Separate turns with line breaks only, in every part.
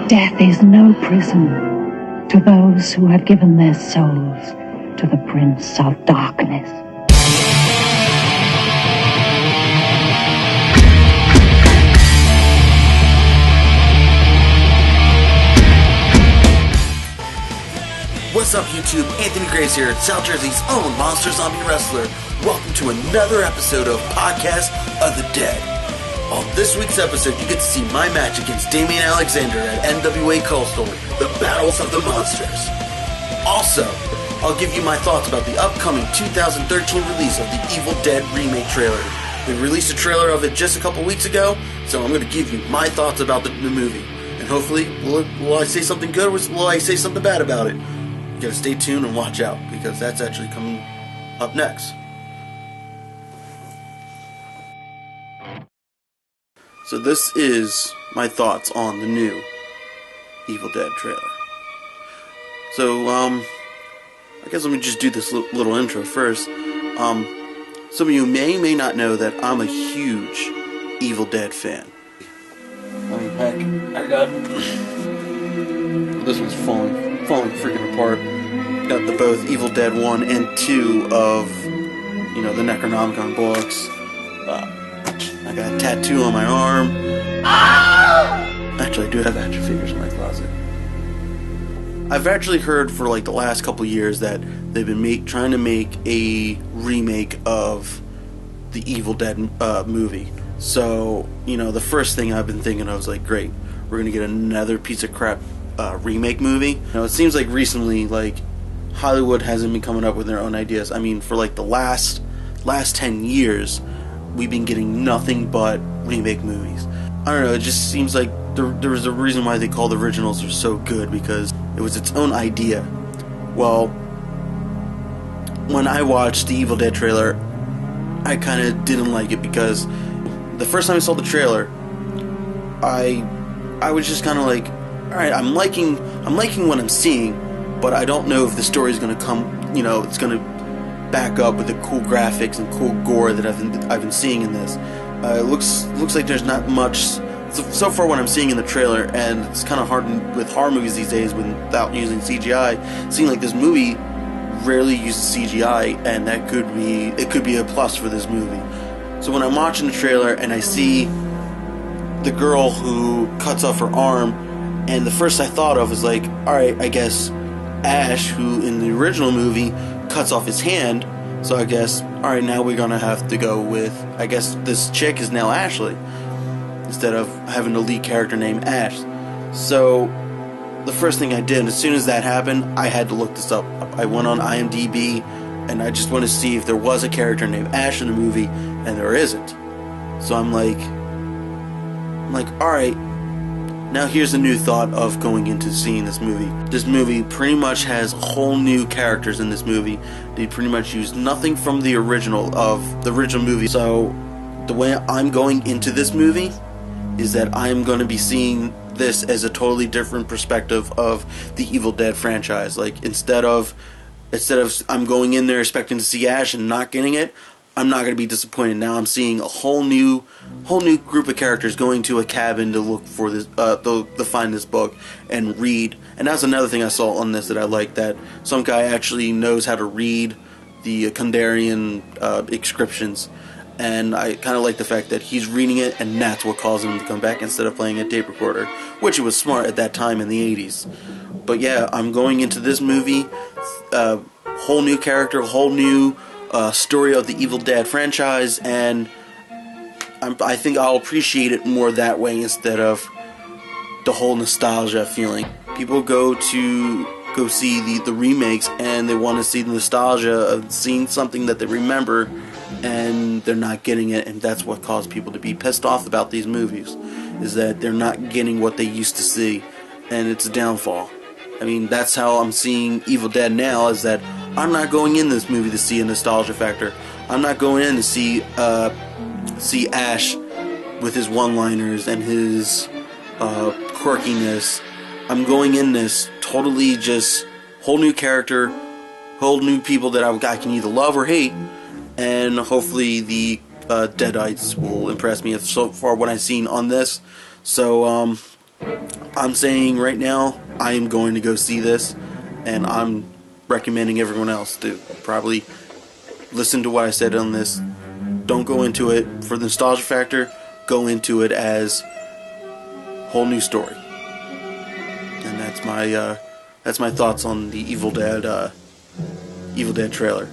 Death is no prison to those who have given their souls to the Prince of Darkness.
What's up, YouTube? Anthony Graves here, South Jersey's own Monster Zombie Wrestler. Welcome to another episode of Podcast of the Dead. On this week's episode, you get to see my match against Damien Alexander at NWA Coastal, the Battles of the Monsters. Also, I'll give you my thoughts about the upcoming 2013 release of the Evil Dead remake trailer. They released a trailer of it just a couple weeks ago, so I'm going to give you my thoughts about the movie. And hopefully, will I say something good or will I say something bad about it? You gotta stay tuned and watch out, because that's actually coming up next. So this is my thoughts on the new Evil Dead trailer. So, I guess let me just do this little intro first. Some of you may not know that I'm a huge Evil Dead fan. I mean, heck, I got... This one's falling freaking apart. Got the both Evil Dead 1 and 2 of, the Necronomicon books. I got a tattoo on my arm. Actually, I do have action figures in my closet. I've actually heard for like the last couple years that they've been trying to make a remake of the Evil Dead movie. So, the first thing I've been thinking of was like, great, we're gonna get another piece of crap remake movie. It seems like recently, Hollywood hasn't been coming up with their own ideas. I mean, for the last 10 years, we've been getting nothing but remake movies. I don't know, it just seems like there was a reason why they called the originals are so good, because it was its own idea. Well, when I watched the Evil Dead trailer, I kind of didn't like it, because the first time I saw the trailer, I was just kind of like, alright, I'm liking what I'm seeing, but I don't know if the story's gonna come, it's gonna back up with the cool graphics and cool gore that I've been seeing in this. It looks like there's not much so far what I'm seeing in the trailer, and it's kind of hard with horror movies these days without using CGI. Seeing like this movie rarely uses CGI, and it could be a plus for this movie. So when I'm watching the trailer and I see the girl who cuts off her arm, and the first I thought of was like, alright, I guess Ash, who in the original movie cuts off his hand, so I guess, alright, now we're gonna have to go with, I guess this chick is now Ashley, instead of having the lead character named Ash. So, the first thing I did, as soon as that happened, I had to look this up. I went on IMDb, and I just wanted to see if there was a character named Ash in the movie, and there isn't. So I'm like, alright, now here's a new thought of going into seeing this movie. This movie pretty much has whole new characters in this movie. They pretty much use nothing from the original movie. So the way I'm going into this movie is that I'm going to be seeing this as a totally different perspective of the Evil Dead franchise. Like instead of I'm going in there expecting to see Ash and not getting it, I'm not going to be disappointed. Now I'm seeing a whole new group of characters going to a cabin to look for this, to find this book and read. And that's another thing I saw on this that I like, that some guy actually knows how to read the Kandarian inscriptions. And I kind of like the fact that he's reading it, and that's what caused him to come back instead of playing a tape recorder, which was smart at that time in the 80s. But yeah, I'm going into this movie, whole new character, whole new story of the Evil Dead franchise, and I think I'll appreciate it more that way instead of the whole nostalgia feeling. People go see the remakes, and they want to see the nostalgia of seeing something that they remember, and they're not getting it, and that's what caused people to be pissed off about these movies, is that they're not getting what they used to see, and it's a downfall. I mean, that's how I'm seeing Evil Dead now, is that I'm not going in this movie to see a nostalgia factor. I'm not going in to see Ash with his one-liners and his quirkiness. I'm going in this totally just whole new character, whole new people that I can either love or hate, and hopefully the Deadites will impress me so far what I've seen on this. So I'm saying right now, I am going to go see this, and I'm recommending everyone else to probably listen to what I said on this. Don't go into it for the nostalgia factor. Go into it as whole new story. And that's my thoughts on the Evil Dead trailer.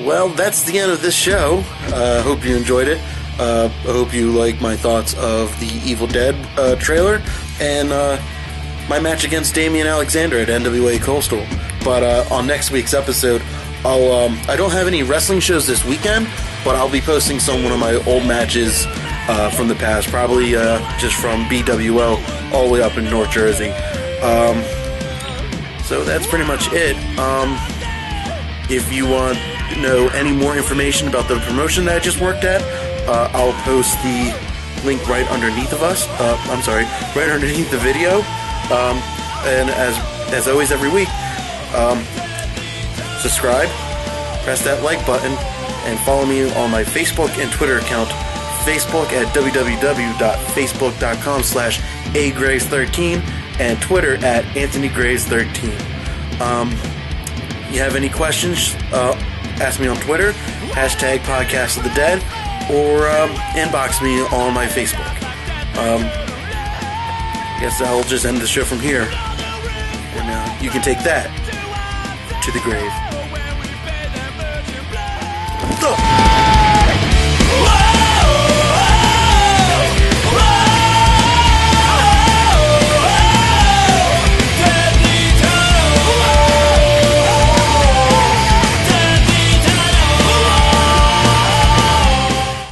Well, that's the end of this show. Hope you enjoyed it. I hope you like my thoughts of the Evil Dead trailer and my match against Damien Alexander at NWA Coastal. But on next week's episode, I don't have any wrestling shows this weekend, but I'll be posting some of my old matches from the past, probably just from BWO all the way up in North Jersey. So that's pretty much it. If you want to know any more information about the promotion that I just worked at, I'll post the link right underneath right underneath the video. And as always every week, subscribe, press that like button, and follow me on my Facebook and Twitter account. Facebook at www.facebook.com/agraves13 and Twitter at AnthonyGraves13. You have any questions, ask me on Twitter, #Podcast of the Dead, or inbox me on my Facebook. Guess I'll just end the show from here, and you can take that to the grave.